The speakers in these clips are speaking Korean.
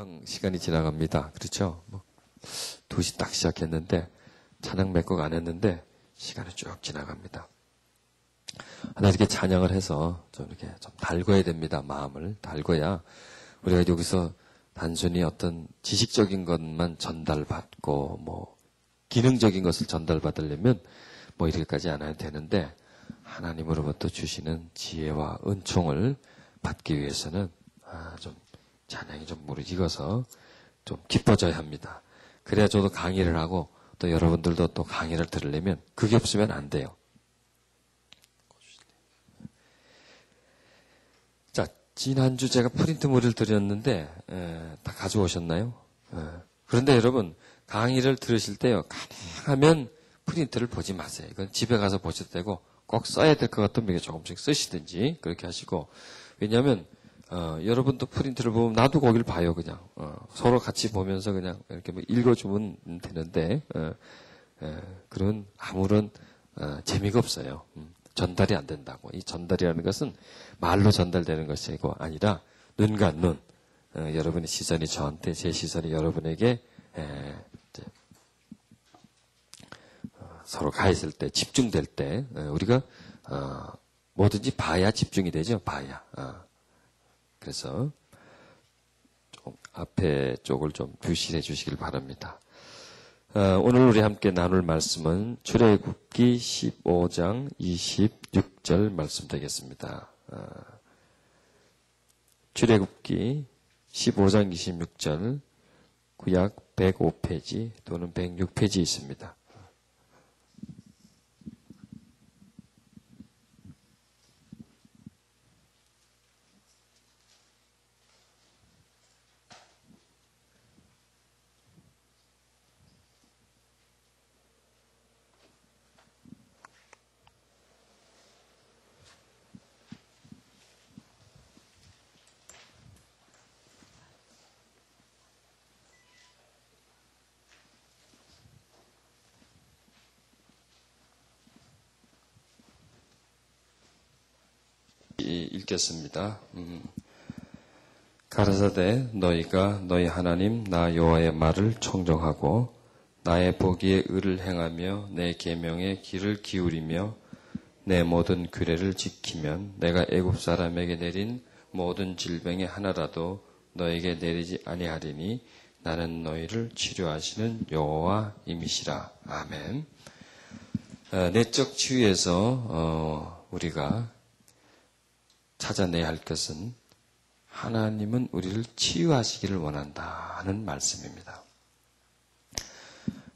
금방 시간이 지나갑니다. 그렇죠? 2시 딱 시작했는데 찬양 몇 곡 안 했는데 시간이 쭉 지나갑니다. 하나 이렇게 찬양을 해서 좀 이렇게 좀 달궈야 됩니다. 마음을 달궈야 우리가 여기서 단순히 어떤 지식적인 것만 전달받고 기능적인 것을 전달받으려면 이렇게까지 안 해도 되는데 하나님으로부터 주시는 지혜와 은총을 받기 위해서는 좀 찬양이 좀 무르익어서 좀 기뻐져야 합니다. 그래야 저도 강의를 하고 또 여러분들도 또 강의를 들으려면 그게 없으면 안 돼요. 자, 지난주 제가 프린트물을 드렸는데 다 가져오셨나요? 그런데 여러분 강의를 들으실 때요, 가능하면 프린트를 보지 마세요. 이건 집에 가서 보셔도 되고 꼭 써야 될 것 같으면 조금씩 쓰시든지 그렇게 하시고, 왜냐하면 여러분도 프린트를 보면 나도 거길 봐요. 그냥 서로 같이 보면서 그냥 이렇게 읽어주면 되는데 그런 아무런 재미가 없어요. 전달이 안 된다고. 이 전달이라는 것은 말로 전달되는 것이 아니라 눈과 눈, 여러분의 시선이 저한테, 제 시선이 여러분에게 서로 가 있을 때, 집중될 때 우리가 뭐든지 봐야 집중이 되죠. 봐야. 그래서 좀 앞에 쪽을 좀 주시해 주시길 바랍니다. 오늘 우리 함께 나눌 말씀은 출애굽기 15장 26절 말씀 되겠습니다. 출애굽기 15장 26절 구약 105페이지 또는 106페이지 있습니다. 읽겠습니다. 가라사대 너희가 너희 하나님 나 여호와의 말을 청정하고 나의 보기에 의를 행하며 내 계명에 귀를 기울이며 내 모든 규례를 지키면 내가 애굽 사람에게 내린 모든 질병의 하나라도 너에게 내리지 아니하리니 나는 너희를 치료하시는 여호와임이시라. 아멘. 내적 치유에서 우리가 찾아내야 할 것은 하나님은 우리를 치유하시기를 원한다는 말씀입니다.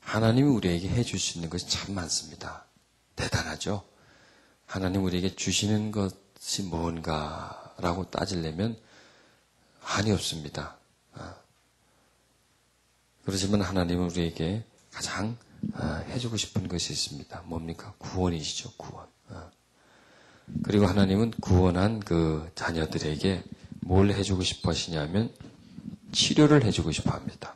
하나님이 우리에게 해줄 수 있는 것이 참 많습니다. 대단하죠? 하나님 우리에게 주시는 것이 뭔가라고 따지려면 한이 없습니다. 그렇지만 하나님은 우리에게 가장 해주고 싶은 것이 있습니다. 뭡니까? 구원이시죠, 구원. 그리고 하나님은 구원한 그 자녀들에게 뭘 해주고 싶어 하시냐면 치료를 해주고 싶어 합니다.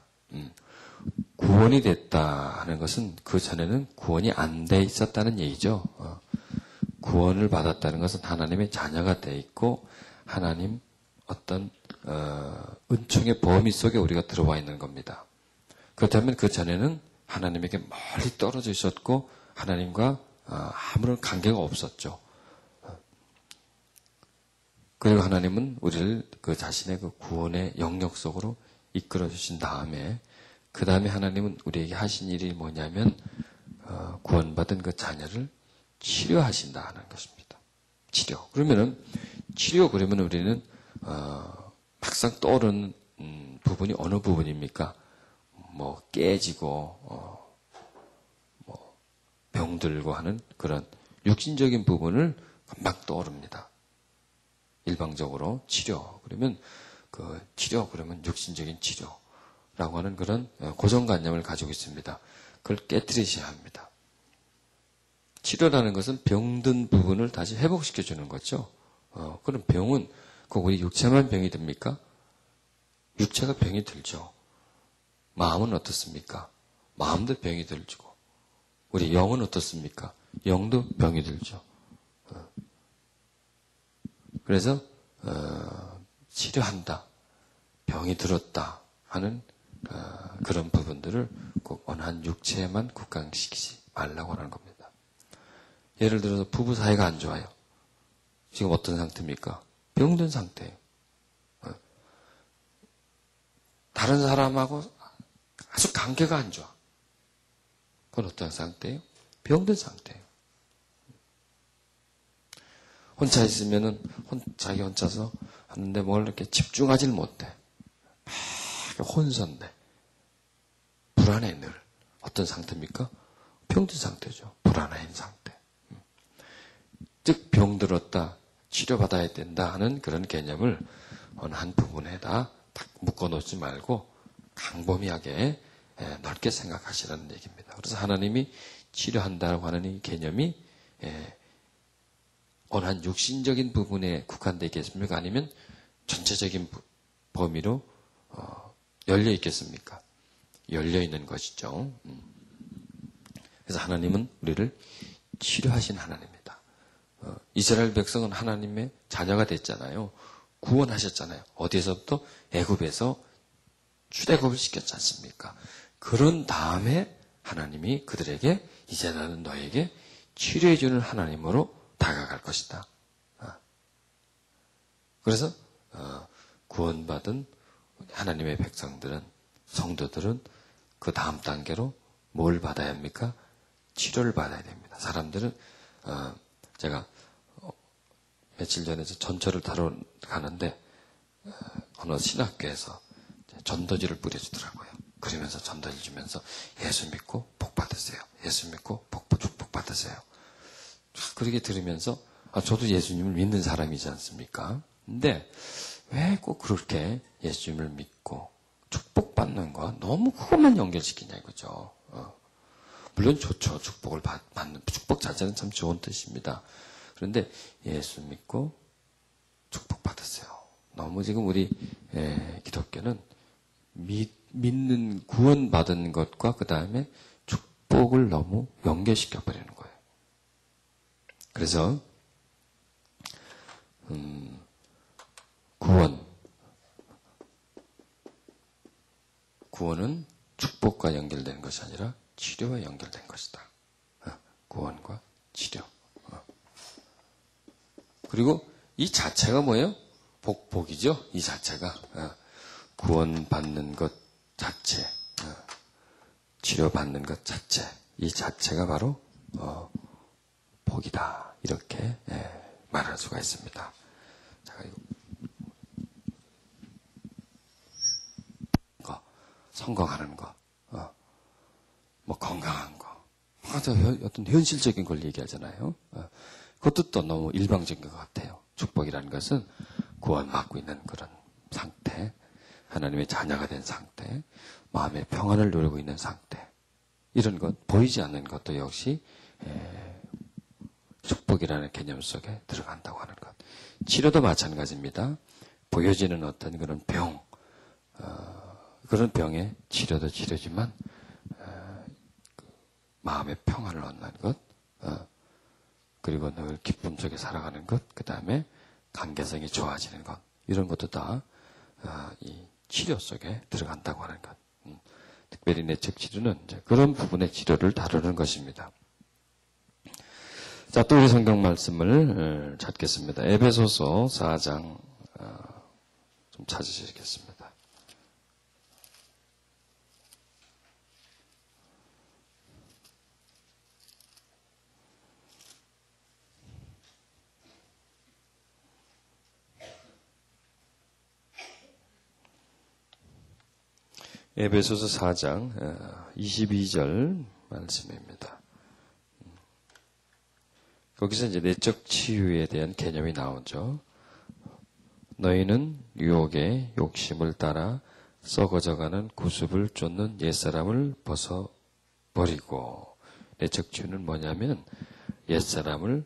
구원이 됐다 하는 것은 그 전에는 구원이 안 돼 있었다는 얘기죠. 구원을 받았다는 것은 하나님의 자녀가 돼 있고 하나님 어떤 은총의 범위 속에 우리가 들어와 있는 겁니다. 그렇다면 그 전에는 하나님에게 멀리 떨어져 있었고 하나님과 아무런 관계가 없었죠. 그리고 하나님은 우리를 그 자신의 그 구원의 영역 속으로 이끌어 주신 다음에 그 다음에 하나님은 우리에게 하신 일이 뭐냐면 구원받은 그 자녀를 치료하신다는 것입니다. 치료. 그러면 우리는 막상 떠오르는 부분이 어느 부분입니까? 깨지고 병들고 하는 그런 육신적인 부분을 금방 떠오릅니다. 일방적으로 치료. 그러면 그러면 육신적인 치료라고 하는 그런 고정관념을 가지고 있습니다. 그걸 깨뜨리셔야 합니다. 치료라는 것은 병든 부분을 다시 회복시켜 주는 거죠. 그럼 병은 꼭 우리 육체만 병이 듭니까? 육체가 병이 들죠. 마음은 어떻습니까? 마음도 병이 들죠. 우리 영은 어떻습니까? 영도 병이 들죠. 그래서 치료한다. 병이 들었다. 하는 그런 부분들을 꼭 원한 육체에만 국한시키지 말라고 하는 겁니다. 예를 들어서 부부 사이가 안 좋아요. 지금 어떤 상태입니까? 병든 상태예요. 다른 사람하고 아주 관계가 안 좋아. 그건 어떤 상태예요? 병든 상태예요. 혼자 있으면은 자기 혼자서 하는데 뭘 이렇게 집중하질 못해. 막 혼선돼. 불안해 늘. 어떤 상태입니까? 병든 상태죠. 불안한 상태. 즉 병들었다. 치료받아야 된다 하는 그런 개념을 어느 한 부분에다 딱 묶어놓지 말고 광범위하게 넓게 생각하시라는 얘기입니다. 그래서 하나님이 치료한다고 하는 이 개념이 어느 한 육신적인 부분에 국한되어 있겠습니까? 아니면 전체적인 범위로 열려 있겠습니까? 열려 있는 것이죠. 그래서 하나님은 우리를 치료하신 하나님입니다. 이스라엘 백성은 하나님의 자녀가 됐잖아요. 구원하셨잖아요. 어디에서부터? 애굽에서 출애굽을 시켰지 않습니까? 그런 다음에 하나님이 그들에게 이제 나는 너에게 치료해주는 하나님으로 다가갈 것이다. 그래서 구원받은 하나님의 백성들은, 성도들은 그 다음 단계로 뭘 받아야 합니까? 치료를 받아야 됩니다. 사람들은 제가 며칠 전에 전철을 타러 가는데 어느 신학교에서 전도지를 뿌려주더라고요. 그러면서 전도지 주면서 예수 믿고 복 받으세요. 예수 믿고 축복 받으세요. 그렇게 들으면서 저도 예수님을 믿는 사람이지 않습니까? 근데 왜 꼭 그렇게 예수님을 믿고 축복받는 거 너무 그것만 연결시키냐 이거죠. 물론 좋죠. 축복을 받는 축복 자체는 참 좋은 뜻입니다. 그런데 예수 믿고 축복 받으세요. 너무 지금 우리 기독교는 믿는 구원받은 것과 그 다음에 축복을 너무 연결시켜 버리는 거예요. 그래서 구원은 축복과 연결되는 것이 아니라 치료와 연결된 것이다. 구원과 치료. 그리고 이 자체가 뭐예요? 복이죠. 이 자체가 구원받는 것 자체, 치료받는 것 자체, 이 자체가 바로 복이다. 이렇게 말할 수가 있습니다. 자, 성공하는 거, 뭐 건강한 거, 어떤 현실적인 걸 얘기하잖아요. 그것도 또 너무 일방적인 것 같아요. 축복이라는 것은 구원받고 있는 그런 상태, 하나님의 자녀가 된 상태, 마음의 평안을 누리고 있는 상태, 이런 것, 보이지 않는 것도 역시 축복이라는 개념 속에 들어간다고 하는 것. 치료도 마찬가지입니다. 보여지는 어떤 그런 병, 그런 병의 치료도 치료지만 마음의 평안을 얻는 것, 그리고 늘 기쁨 속에 살아가는 것, 그 다음에 관계성이 좋아지는 것, 이런 것도 다 이 치료 속에 들어간다고 하는 것. 특별히 내적 치료는 이제 그런 부분의 치료를 다루는 것입니다. 자, 또 우리 성경 말씀을 찾겠습니다. 에베소서 4장 좀 찾으시겠습니다. 에베소서 4장 22절 말씀입니다. 거기서 이제 내적 치유에 대한 개념이 나오죠. 너희는 유혹의 욕심을 따라 썩어져가는 구습을 쫓는 옛사람을 벗어버리고, 내적 치유는 뭐냐면 옛사람을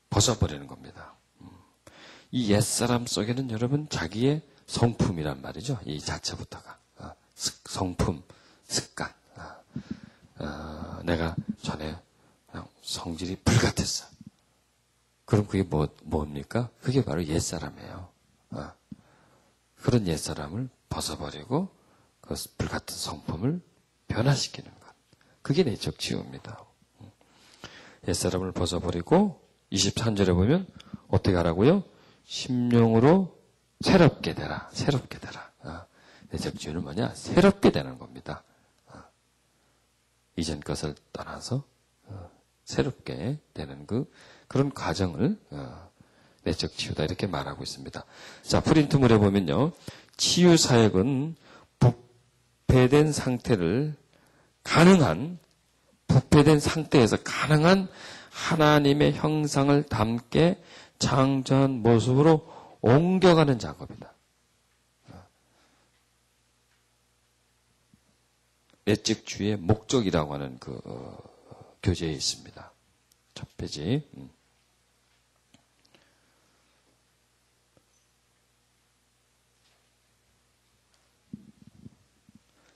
벗어버리는 겁니다. 이 옛사람 속에는 여러분 자기의 성품이란 말이죠. 이 자체부터가. 성품, 습관. 내가 전에 성질이 불같았어. 그럼 그게 뭡니까? 그게 바로 옛사람이에요. 그런 옛사람을 벗어버리고 그 불같은 성품을 변화시키는 것. 그게 내적 치유입니다. 옛사람을 벗어버리고 23절에 보면 어떻게 하라고요? 심령으로 새롭게 되라. 새롭게 되라. 내적 치유는 뭐냐? 새롭게 되는 겁니다. 이전 것을 떠나서 새롭게 되는 그런 과정을 내적 치유다 이렇게 말하고 있습니다. 자, 프린트물에 보면요. 치유 사역은 부패된 상태에서 가능한 하나님의 형상을 담게 창조한 모습으로 옮겨가는 작업이다. 내적 치유의 목적이라고 하는 교재에 있습니다. 첫 페이지.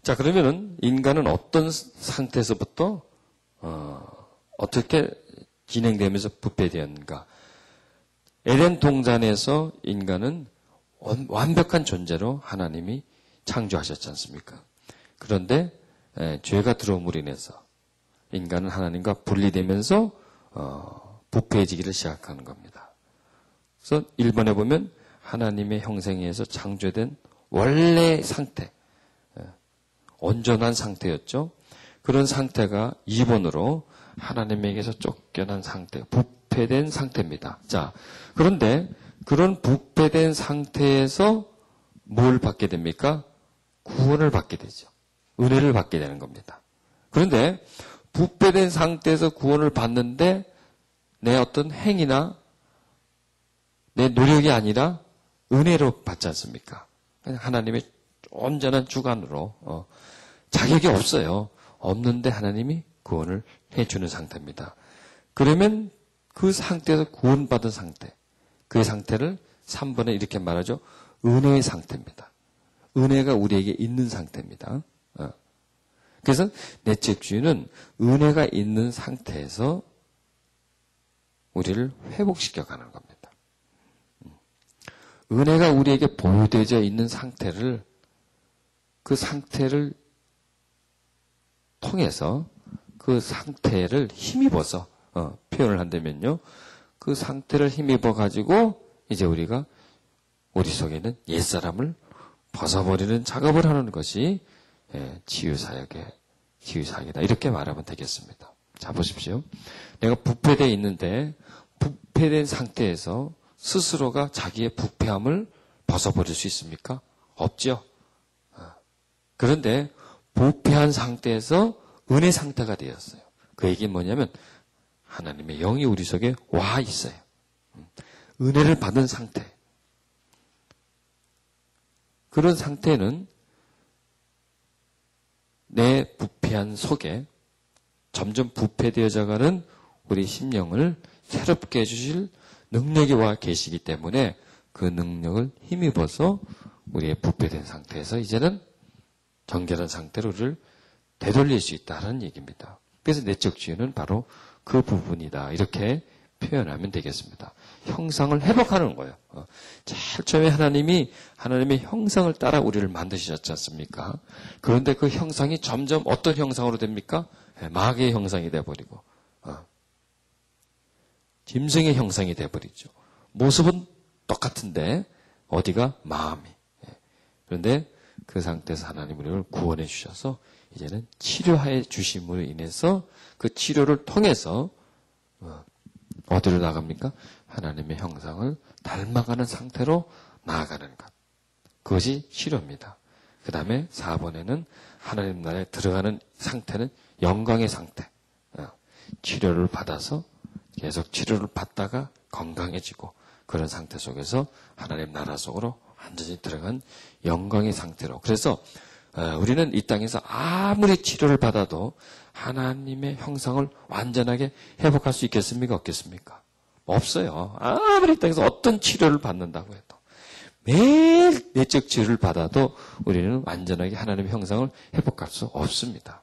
자, 그러면은 인간은 어떤 상태에서부터 어떻게 진행되면서 부패되었는가? 에덴 동산에서 인간은 완벽한 존재로 하나님이 창조하셨지 않습니까? 그런데 죄가 들어옴으로 인해서 인간은 하나님과 분리되면서 부패해지기를 시작하는 겁니다. 그래서 1번에 보면 하나님의 형상에 의해서 창조된 원래 상태, 온전한 상태였죠. 그런 상태가 2번으로 하나님에게서 쫓겨난 상태, 부패된 상태입니다. 자, 그런데 그런 부패된 상태에서 뭘 받게 됩니까? 구원을 받게 되죠. 은혜를 받게 되는 겁니다. 그런데 부패된 상태에서 구원을 받는데 내 어떤 행위나 내 노력이 아니라 은혜로 받지 않습니까? 하나님의 온전한 주관으로 자격이 없어요. 없는데 하나님이 구원을 해주는 상태입니다. 그러면 그 상태에서 구원받은 상태, 그 상태를 3번에 이렇게 말하죠. 은혜의 상태입니다. 은혜가 우리에게 있는 상태입니다. 그래서 내적 치유는 은혜가 있는 상태에서 우리를 회복시켜 가는 겁니다. 은혜가 우리에게 보호되어 있는 상태를 그 상태를 통해서 그 상태를 힘입어서 표현을 한다면요. 그 상태를 힘입어 가지고 이제 우리가 우리 속에 있는 옛사람을 벗어버리는 작업을 하는 것이 치유사역이다. 이렇게 말하면 되겠습니다. 자, 보십시오. 내가 부패되어 있는데 부패된 상태에서 스스로가 자기의 부패함을 벗어버릴 수 있습니까? 없죠. 그런데 부패한 상태에서 은혜 상태가 되었어요. 그 얘기는 뭐냐면 하나님의 영이 우리 속에 와 있어요. 은혜를 받은 상태. 그런 상태는 내 부패한 속에 점점 부패되어져가는 우리 심령을 새롭게 해주실 능력이 와 계시기 때문에 그 능력을 힘입어서 우리의 부패된 상태에서 이제는 정결한 상태로 우리를 되돌릴 수 있다는 얘기입니다. 그래서 내적 치유는 바로 그 부분이다. 이렇게 표현하면 되겠습니다. 형상을 회복하는 거예요. 제일 처음에 하나님이 하나님의 형상을 따라 우리를 만드셨지 않습니까? 그런데 그 형상이 점점 어떤 형상으로 됩니까? 마귀의 형상이 돼버리고 짐승의 형상이 돼버리죠. 모습은 똑같은데 어디가 마음이. 그런데 그 상태에서 하나님 우리를 구원해 주셔서 이제는 치료해 주심으로 인해서 그 치료를 통해서 어디로 나갑니까? 하나님의 형상을 닮아가는 상태로 나아가는 것. 그것이 치료입니다. 그 다음에 4번에는 하나님 나라에 들어가는 상태는 영광의 상태. 치료를 받아서 계속 치료를 받다가 건강해지고 그런 상태 속에서 하나님 나라 속으로 완전히 들어간 영광의 상태로. 그래서 우리는 이 땅에서 아무리 치료를 받아도 하나님의 형상을 완전하게 회복할 수 있겠습니까? 없겠습니까? 없어요. 아무리 이 땅에서 어떤 치료를 받는다고 해도. 매일 내적 치료를 받아도 우리는 완전하게 하나님의 형상을 회복할 수 없습니다.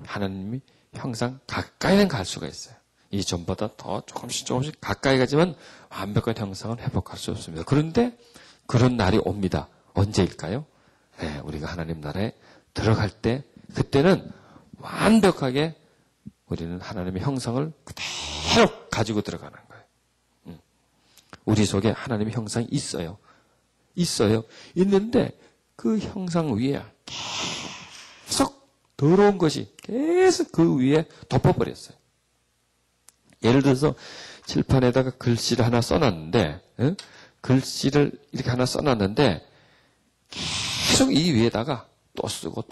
하나님이 형상 가까이는 갈 수가 있어요. 이전보다 더 조금씩 가까이 가지만 완벽한 형상을 회복할 수 없습니다. 그런데 그런 날이 옵니다. 언제일까요? 우리가 하나님 나라에 들어갈 때 그때는 완벽하게 우리는 하나님의 형상을 그대로 가지고 들어가는 거예요. 우리 속에 하나님의 형상이 있어요. 있는데 그 형상 위에 계속 더러운 것이 계속 그 위에 덮어버렸어요. 예를 들어서 칠판에다가 글씨를 하나 써놨는데, 글씨를 이렇게 하나 써놨는데 계속 이 위에다가 또 쓰고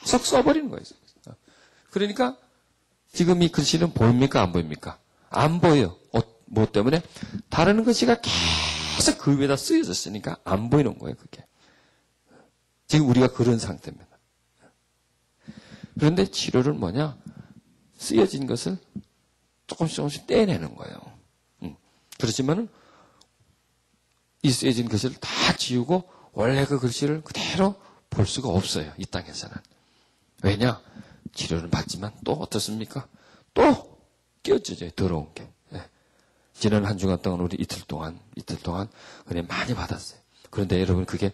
계속 써버리는 거예요. 그러니까 지금 이 글씨는 보입니까? 안 보입니까? 안 보여요. 뭐 때문에? 다른 글씨가 계속 그 위에다 쓰여졌으니까 안 보이는 거예요, 그게. 지금 우리가 그런 상태입니다. 그런데 치료는 뭐냐? 쓰여진 것을 조금씩 떼내는 거예요. 그렇지만은 이 쓰여진 글씨를 다 지우고 원래 그 글씨를 그대로 볼 수가 없어요. 이 땅에서는. 왜냐? 치료를 받지만 또 어떻습니까? 또 끼어져요. 더러운 게. 지난 한 주간 동안 우리 이틀 동안 은혜 많이 받았어요. 그런데 여러분 그게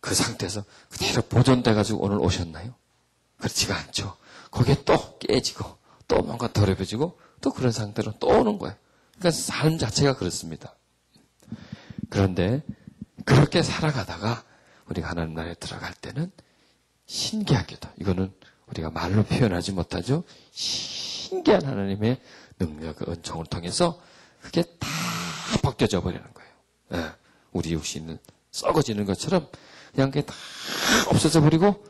그 상태에서 그대로 보존돼가지고 오늘 오셨나요? 그렇지가 않죠. 거기에 또 깨지고 또 뭔가 더럽혀지고 또 그런 상태로 또 오는 거예요. 그러니까 삶 자체가 그렇습니다. 그런데 그렇게 살아가다가 우리가 하나님 나라에 들어갈 때는 신기하게도 이거는 우리가 말로 표현하지 못하죠. 신기한 하나님의 능력의 은총을 통해서 그게 다 벗겨져 버리는 거예요. 우리 육신은 썩어지는 것처럼 그냥 그게 다 없어져 버리고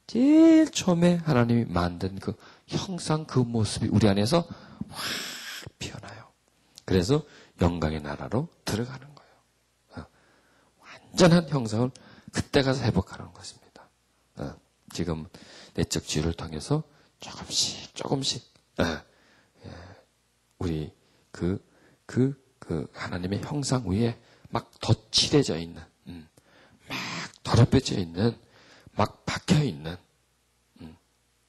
제일 처음에 하나님이 만든 그 형상 그 모습이 우리 안에서 확 피어나요. 그래서 영광의 나라로 들어가는 거예요. 완전한 형상을 그때 가서 회복하는 것입니다. 지금 내적 치유를 통해서 조금씩 우리 그 하나님의 형상 위에 막 덧칠해져 있는, 막 더럽혀져 있는, 막 박혀 있는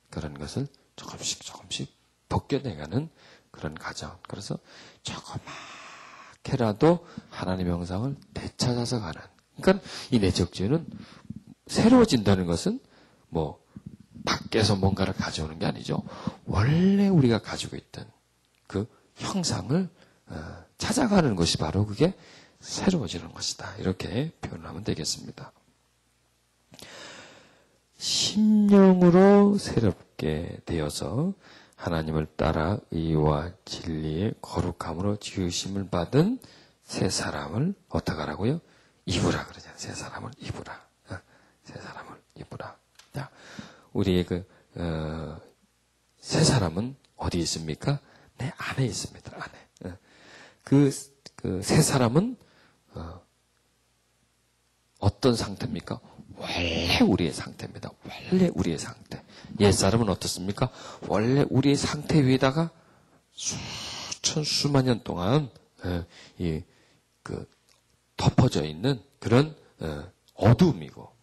그런 것을 조금씩 벗겨내가는 그런 과정. 그래서 조그맣게라도 하나님의 형상을 되찾아서 가는. 그러니까 이 내적 치유는 새로워진다는 것은 뭐 밖에서 뭔가를 가져오는 게 아니죠. 원래 우리가 가지고 있던 그 형상을 찾아가는 것이 바로 그게 새로워지는 것이다. 이렇게 표현하면 되겠습니다. 심령으로 새롭게 되어서 하나님을 따라 의와 진리의 거룩함으로 지으심을 받은 새 사람을 어떻게 하라고요? 입으라 그러잖아요. 새 사람을 입으라. 새 사람을 입으라. 자, 우리의 새 사람은 어디 있습니까? 내 안에 있습니다. 안에. 그 새 사람은 어떤 상태입니까? 원래 우리의 상태입니다. 원래 우리의 상태. 옛 사람은 어떻습니까? 원래 우리의 상태 위에다가 수만 년 동안 덮어져 있는 그런 어두움이고,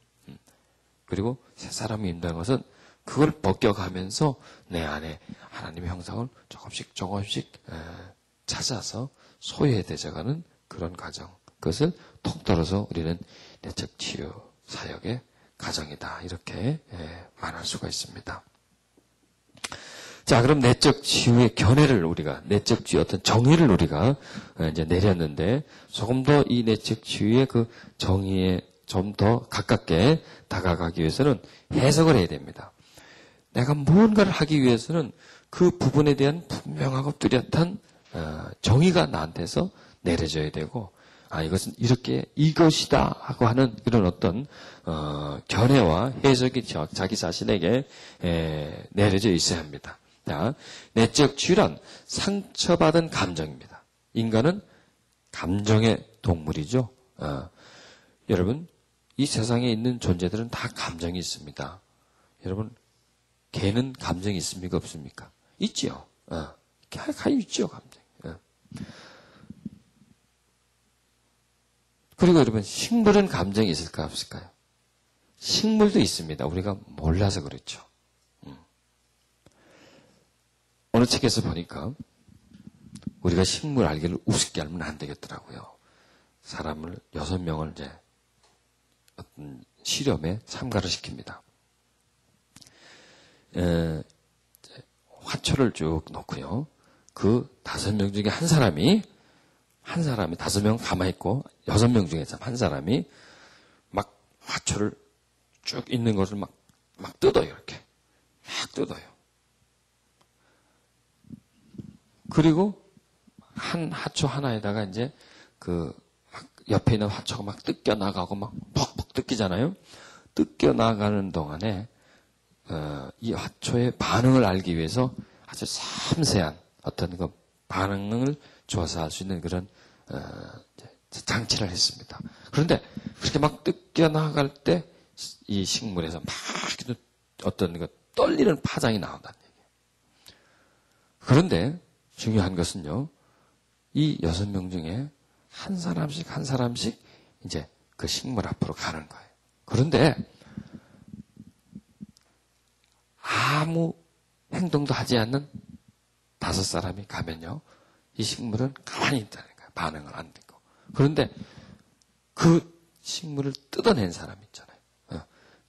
그리고 새 사람이 있다는 것은 그걸 벗겨가면서 내 안에 하나님의 형상을 조금씩 찾아서 소유해져가는 그런 과정. 그것을 통틀어서 우리는 내적 치유 사역의 과정이다. 이렇게 말할 수가 있습니다. 자, 그럼 내적 치유의 견해를 내적 치유 어떤 정의를 우리가 이제 내렸는데, 조금 더 이 내적 치유의 그 정의에 좀 더 가깝게 다가가기 위해서는 해석을 해야 됩니다. 내가 무언가를 하기 위해서는 그 부분에 대한 분명하고 뚜렷한 정의가 나한테서 내려져야 되고, 이것은 이것이다 하고 하는 이런 어떤 견해와 해석이 자기 자신에게 내려져 있어야 합니다. 자, 내적 치유란 상처받은 감정입니다. 인간은 감정의 동물이죠. 여러분, 이 세상에 있는 존재들은 다 감정이 있습니다. 여러분, 개는 감정이 있습니까? 없습니까? 있지요. 가히 있죠, 감정. 그리고 여러분, 식물은 감정이 있을까 없을까요? 식물도 있습니다. 우리가 몰라서 그렇죠. 어느 책에서 보니까 우리가 식물 알기를 우습게 알면 안 되겠더라고요. 사람을 6명을 이제 어떤 실험에 참가를 시킵니다. 화초를 쭉 놓고요. 그 5명 중에 한 사람이 5명 가만히 있고 6명 중에 한 사람이 막 화초를 쭉 있는 것을 막 뜯어요. 이렇게. 막 뜯어요. 그리고 한 화초 하나에다가 이제 막 옆에 있는 화초가 막 뜯겨 나가고 막 퍽퍽 뜯기잖아요. 뜯겨 나가는 동안에 이 화초의 반응을 알기 위해서 아주 섬세한 어떤 그 반응을 조사할 수 있는 그런 장치를 했습니다. 그런데 그렇게 막 뜯겨 나갈 때 이 식물에서 막 어떤 그 떨리는 파장이 나온다는 얘기예요. 그런데 중요한 것은요, 이 6명 중에 한 사람씩 이제 그 식물 앞으로 가는 거예요. 그런데 아무 행동도 하지 않는 5사람이 가면요, 이 식물은 가만히 있다는 거예요. 반응을 안 듣고. 그런데 그 식물을 뜯어낸 사람 있잖아요.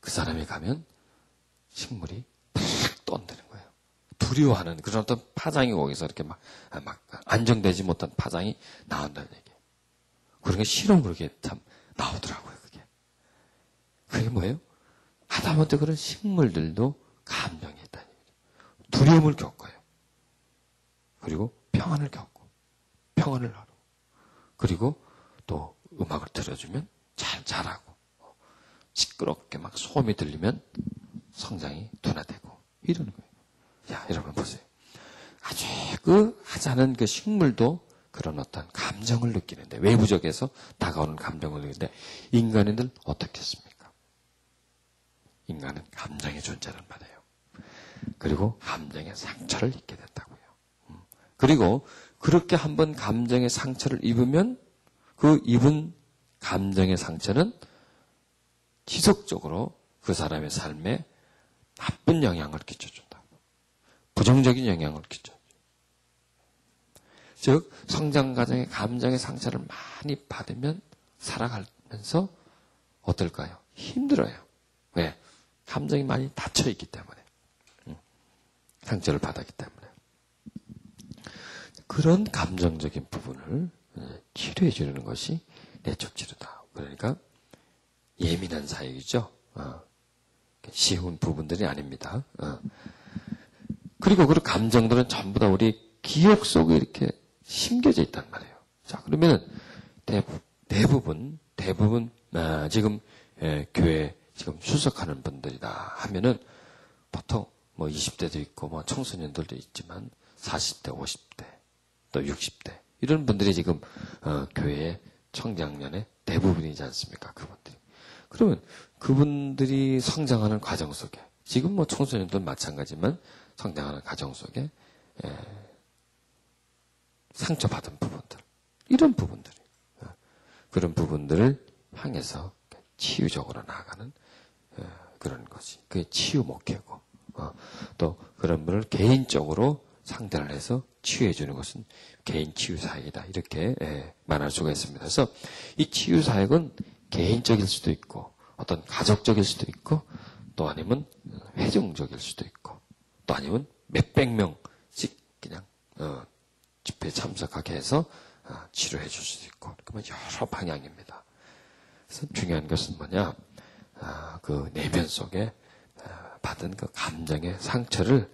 그 사람이 가면 식물이 팍 떠드는 거예요. 두려워하는 그런 어떤 파장이 거기서 이렇게 막 안정되지 못한 파장이 나온다는 얘기예요. 그러니까 실험 그렇게 참 나오더라고요, 그게. 그게 뭐예요? 하다못해 그런 식물들도 감정이 있다는 얘기죠. 두려움을 겪어요. 그리고 평안을 겪고, 평안을 하고, 그리고 또 음악을 들어주면 잘 자라고, 시끄럽게 막 소음이 들리면 성장이 둔화되고, 이러는 거예요. 야, 여러분 보세요. 아주 하찮은 그 식물도 그런 어떤 감정을 느끼는데, 외부적에서 다가오는 감정을 느끼는데, 인간인들 어떻겠습니까? 인간은 감정의 존재란 말이에요. 그리고 감정의 상처를 입게 된다고요. 그리고 그렇게 한번 감정의 상처를 입으면 그 입은 감정의 상처는 지속적으로 그 사람의 삶에 나쁜 영향을 끼쳐준다. 부정적인 영향을 끼쳐줘. 즉 성장 과정에 감정의 상처를 많이 받으면 살아가면서 어떨까요? 힘들어요. 왜? 감정이 많이 닫혀있기 때문에. 상처를 받았기 때문에. 그런 감정적인 부분을 치료해 주는 것이 내적 치료다. 그러니까 예민한 사역이죠. 쉬운 부분들이 아닙니다. 그리고 그 감정들은 전부 다 우리 기억 속에 이렇게 심겨져 있단 말이에요. 자, 그러면 대부분 지금 교회 지금 출석하는 분들이다 하면은 보통 뭐 20대도 있고 뭐 청소년들도 있지만 40대, 50대, 또 60대 이런 분들이 지금 교회의 청장년의 대부분이지 않습니까? 그분들이. 그러면 그분들이 성장하는 과정 속에 지금 뭐 청소년도 마찬가지지만 성장하는 과정 속에 상처받은 부분들 이런 부분들이 그런 부분들을 향해서 치유적으로 나아가는 그런 것이 그게 치유 목회고 또 그런 분을 개인적으로 상대를 해서 치유해 주는 것은 개인 치유 사역이다 이렇게 말할 수가 있습니다. 그래서 이 치유 사역은 개인적일 수도 있고 어떤 가족적일 수도 있고 또 아니면 회중적일 수도 있고 또 아니면 몇백 명씩 그냥 집회에 참석하게 해서 치료해 줄 수도 있고 그러면 여러 방향입니다. 그래서 중요한 것은 뭐냐 그 내면 속에 받은 그 감정의 상처를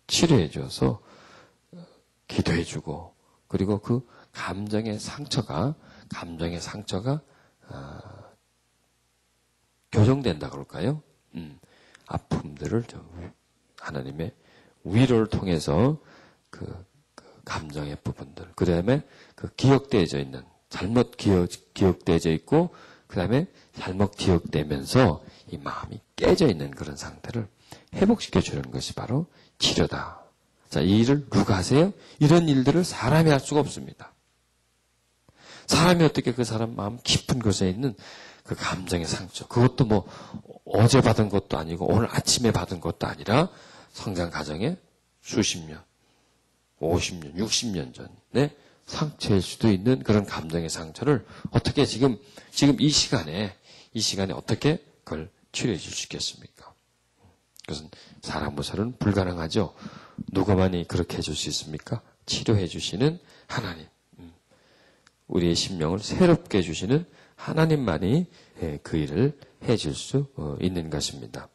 치료해 줘서 기도해 주고 그리고 그 감정의 상처가 교정된다 그럴까요? 아픔들을 좀 하나님의 위로를 통해서 그 감정의 부분들, 그 다음에 그 기억되어져 있는, 잘못 기억되어져 있고, 그 다음에 잘못 기억되면서 이 마음이 깨져 있는 그런 상태를 회복시켜 주는 것이 바로 치료다. 자, 이 일을 누가 하세요? 이런 일들을 사람이 할 수가 없습니다. 사람이 어떻게 그 사람 마음 깊은 곳에 있는 그 감정의 상처, 그것도 뭐 어제 받은 것도 아니고 오늘 아침에 받은 것도 아니라 성장 과정에 수십 년, 50년, 60년 전에 상처일 수도 있는 그런 감정의 상처를 어떻게 지금 이 시간에 이 시간에 어떻게 그걸 치료해 줄 수 있겠습니까? 그것은 사람으로서는 불가능하죠. 누구만이 그렇게 해줄 수 있습니까? 치료해 주시는 하나님. 우리의 심령을 새롭게 해주시는 하나님만이 그 일을 해줄 수 있는 것입니다.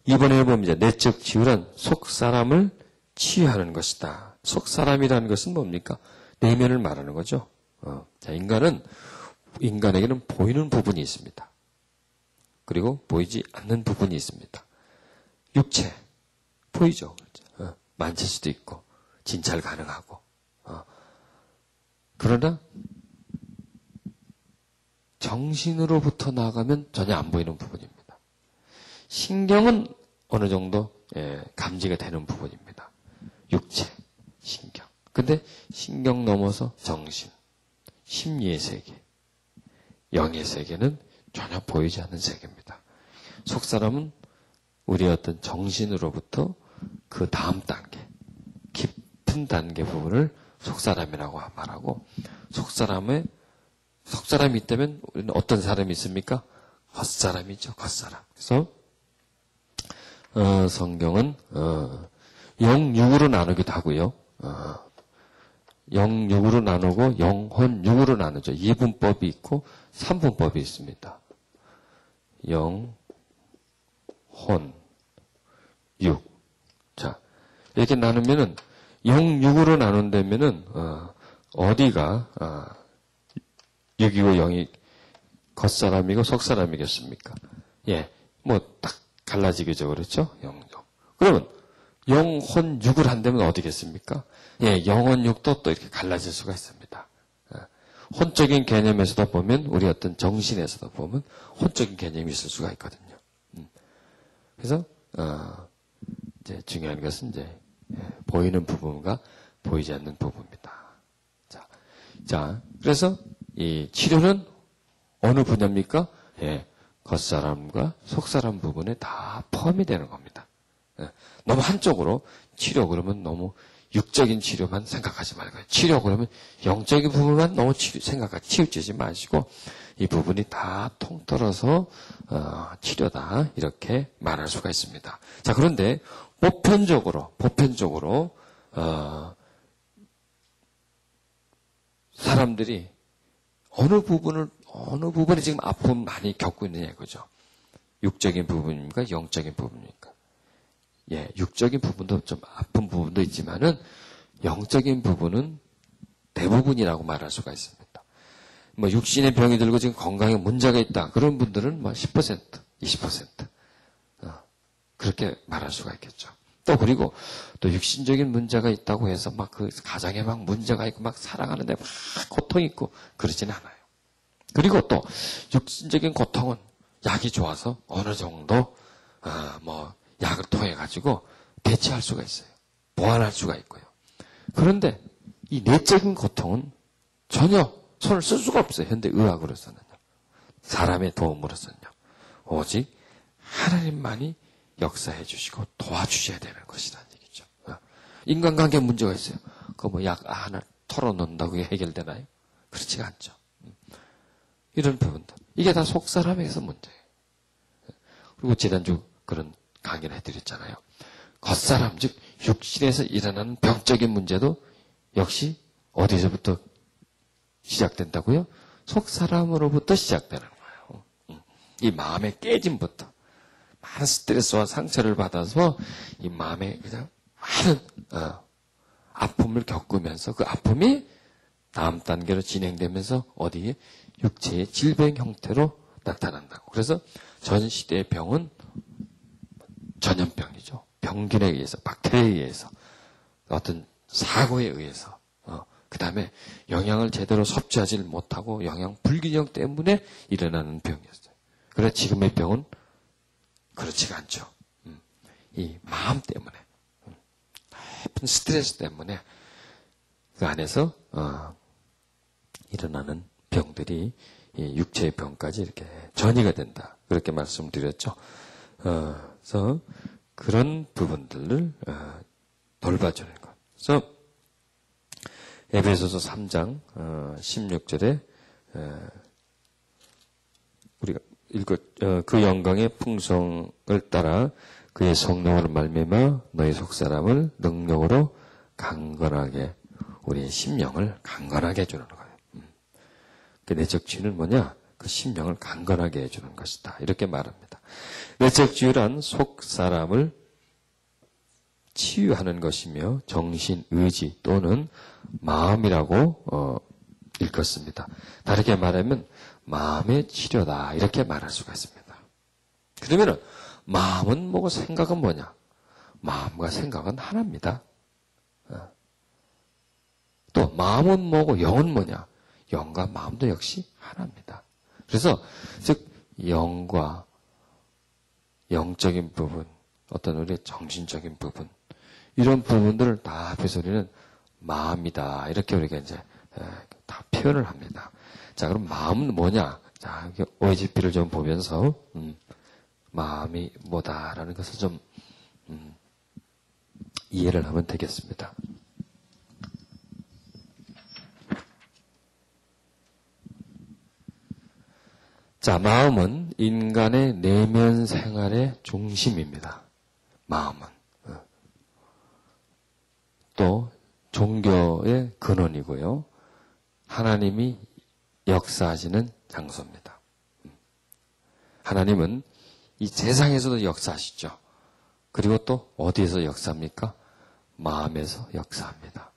이번에 보면 이제 내적 치유란 속사람을 치유하는 것이다. 속사람이라는 것은 뭡니까? 내면을 말하는 거죠. 자, 인간에게는 보이는 부분이 있습니다. 그리고 보이지 않는 부분이 있습니다. 육체, 보이죠? 만질 수도 있고, 진찰 가능하고. 그러나, 정신으로부터 나아가면 전혀 안 보이는 부분입니다. 신경은 어느 정도 감지가 되는 부분입니다. 육체, 신경. 근데 신경 넘어서 정신, 심리의 세계, 영의 세계는 전혀 보이지 않는 세계입니다. 속사람은 우리의 어떤 정신으로부터 그 다음 단계, 깊은 단계 부분을 속사람이라고 말하고, 속사람이 있다면 우리는 어떤 사람이 있습니까? 겉사람이죠, 겉사람. 그래서 성경은 영육으로 나누기도 하고요. 영육으로 나누고 영혼육으로 나누죠. 2분법이 있고 3분법이 있습니다. 영, 혼, 육. 자, 이렇게 나누면은 영육으로 나눈다면은 어디가 6이고 0이 겉사람이고 속사람이겠습니까? 예, 뭐 딱 갈라지겠죠, 그렇죠? 영육. 그러면 영혼 육을 한다면 어디겠습니까? 예, 영혼 육도 또 이렇게 갈라질 수가 있습니다. 혼적인 개념에서도 보면 우리 어떤 정신에서도 보면 혼적인 개념이 있을 수가 있거든요. 그래서 이제 중요한 것은 이제 보이는 부분과 보이지 않는 부분입니다. 자, 그래서 이 치료는 어느 분야입니까? 예, 겉사람과 속사람 부분에 다 포함이 되는 겁니다. 예, 너무 한쪽으로 치료 그러면 너무 육적인 치료만 생각하지 말고 치료 그러면 영적인 부분만 너무 생각하지 치우치지 마시고 이 부분이 다 통틀어서 치료다 이렇게 말할 수가 있습니다. 자, 그런데 보편적으로 사람들이 어느 부분에 지금 아픔 많이 겪고 있느냐 이거죠. 육적인 부분입니까? 영적인 부분입니까? 예, 육적인 부분도 좀 아픈 부분도 있지만은 영적인 부분은 대부분이라고 말할 수가 있습니다. 뭐 육신의 병이 들고 지금 건강에 문제가 있다. 그런 분들은 뭐 10%, 20% 그렇게 말할 수가 있겠죠. 또 그리고 또 육신적인 문제가 있다고 해서 막 그 가정에 막 문제가 있고 막 사랑하는데 막 고통이 있고 그러지는 않아요. 그리고 또 육신적인 고통은 약이 좋아서 어느 정도 뭐 약을 통해 가지고 대체할 수가 있어요. 보완할 수가 있고요. 그런데 이 내적인 고통은 전혀 손을 쓸 수가 없어요. 현대 의학으로서는요. 사람의 도움으로서는요. 오직 하나님만이 역사해 주시고 도와주셔야 되는 것이라는 얘기죠. 인간관계 문제가 있어요. 그거 뭐 약 하나 털어놓는다고 해결되나요? 그렇지가 않죠. 이런 부분들. 이게 다 속사람에게서 문제예요. 그리고 지난주 그런 강의를 해드렸잖아요. 겉사람, 즉 육신에서 일어나는 병적인 문제도 역시 어디서부터 시작된다고요? 속사람으로부터 시작되는 거예요. 이 마음의 깨짐부터 많은 스트레스와 상처를 받아서 이 마음에 그냥 많은 아픔을 겪으면서 그 아픔이 다음 단계로 진행되면서 어디에 육체의 질병 형태로 나타난다고. 그래서 전 시대의 병은 전염병이죠. 병균에 의해서, 박테리아에 의해서, 어떤 사고에 의해서, 그 다음에 영양을 제대로 섭취하지 못하고 영양 불균형 때문에 일어나는 병이었어요. 그래서 지금의 병은 그렇지가 않죠. 이 마음 때문에, 깊은 스트레스 때문에 그 안에서 일어나는 병들이 이 육체의 병까지 이렇게 전이가 된다. 그렇게 말씀드렸죠. 그래서 그런 부분들을 돌봐주는 것. 그래서 에베소서 3장 16절에 우리가 그 영광의 풍성을 따라 그의 성령으로 말미암아 너희 속사람을 능력으로 강건하게 우리의 심령을 강건하게 해주는 거예요. 그 내적 치유는 뭐냐? 그 심령을 강건하게 해주는 것이다. 이렇게 말합니다. 내적 치유란 속사람을 치유하는 것이며 정신, 의지 또는 마음이라고 읽었습니다. 다르게 말하면 마음의 치료다. 이렇게 말할 수가 있습니다. 그러면은 마음은 뭐고 생각은 뭐냐? 마음과 생각은 하나입니다. 또 마음은 뭐고 영은 뭐냐? 영과 마음도 역시 하나입니다. 그래서 즉 영과 영적인 부분, 어떤 우리의 정신적인 부분, 이런 부분들을 다 합해서 우리는 마음이다. 이렇게 우리가 이제 다 표현을 합니다. 자, 그럼 마음은 뭐냐? 자, OGP를 좀 보면서 마음이 뭐다라는 것을 좀 이해를 하면 되겠습니다. 자, 마음은 인간의 내면 생활의 중심입니다. 마음은. 또 종교의 근원이고요. 하나님이 역사하시는 장소입니다. 하나님은 이 세상에서도 역사하시죠. 그리고 또 어디에서 역사합니까? 마음에서 역사합니다.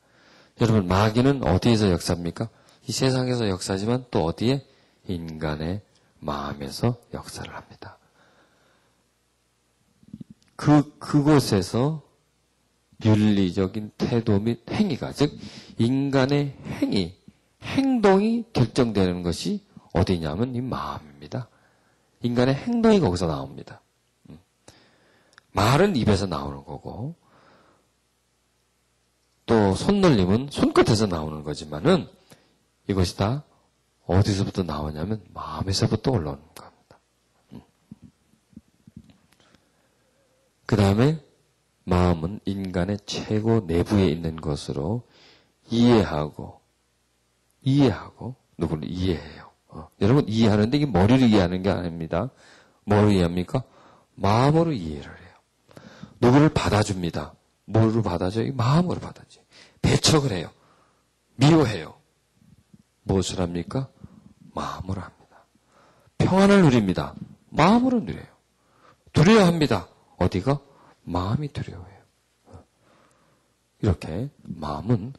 여러분, 마귀는 어디에서 역사합니까? 이 세상에서 역사하지만 또 어디에? 인간의 마음에서 역사를 합니다. 그곳에서 윤리적인 태도 및 행위가, 즉 인간의 행동이 결정되는 것이 어디냐면 이 마음입니다. 인간의 행동이 거기서 나옵니다. 말은 입에서 나오는 거고 또 손놀림은 손끝에서 나오는 거지만은 이것이 다 어디서부터 나오냐면 마음에서부터 올라오는 겁니다. 그 다음에 마음은 인간의 최고 내부에 있는 것으로 이해하고 누구를 이해해요. 여러분 이해하는데 이게 머리로 이해하는 게 아닙니다. 뭐로 이해합니까? 마음으로 이해를 해요. 누구를 받아줍니다. 뭐로 받아줘요? 이 마음으로 받아줘요. 배척을 해요. 미워해요. 무엇을 합니까? 마음으로 합니다. 평안을 누립니다. 마음으로 누려요. 두려워합니다. 어디가? 마음이 두려워해요. 이렇게 마음은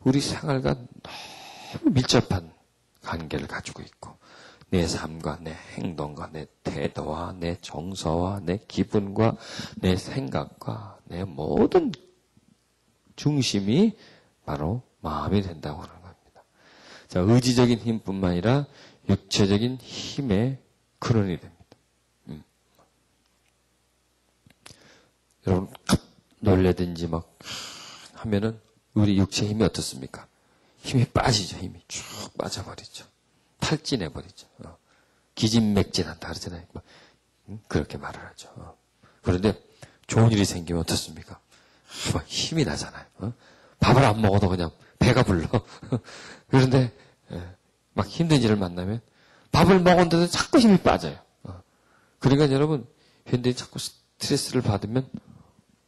우리 생활과 너무 밀접한 관계를 가지고 있고 내 삶과 내 행동과 내 태도와 내 정서와 내 기분과 내 생각과 내 모든 중심이 바로 마음이 된다고 하는 겁니다. 자, 의지적인 힘뿐만 아니라 육체적인 힘의 근원이 됩니다. 여러분 놀래든지 막 하면은 우리 육체 힘이 어떻습니까? 힘이 빠지죠. 힘이 쭉 빠져버리죠. 탈진해버리죠. 기진맥진한다 그러잖아요. 그렇게 말을 하죠. 그런데 좋은 일이 생기면 어떻습니까? 막 힘이 나잖아요. 밥을 안 먹어도 그냥 배가 불러. 그런데 막 힘든 일을 만나면 밥을 먹었는데도 자꾸 힘이 빠져요. 그러니까 여러분 현대인 자꾸 스트레스를 받으면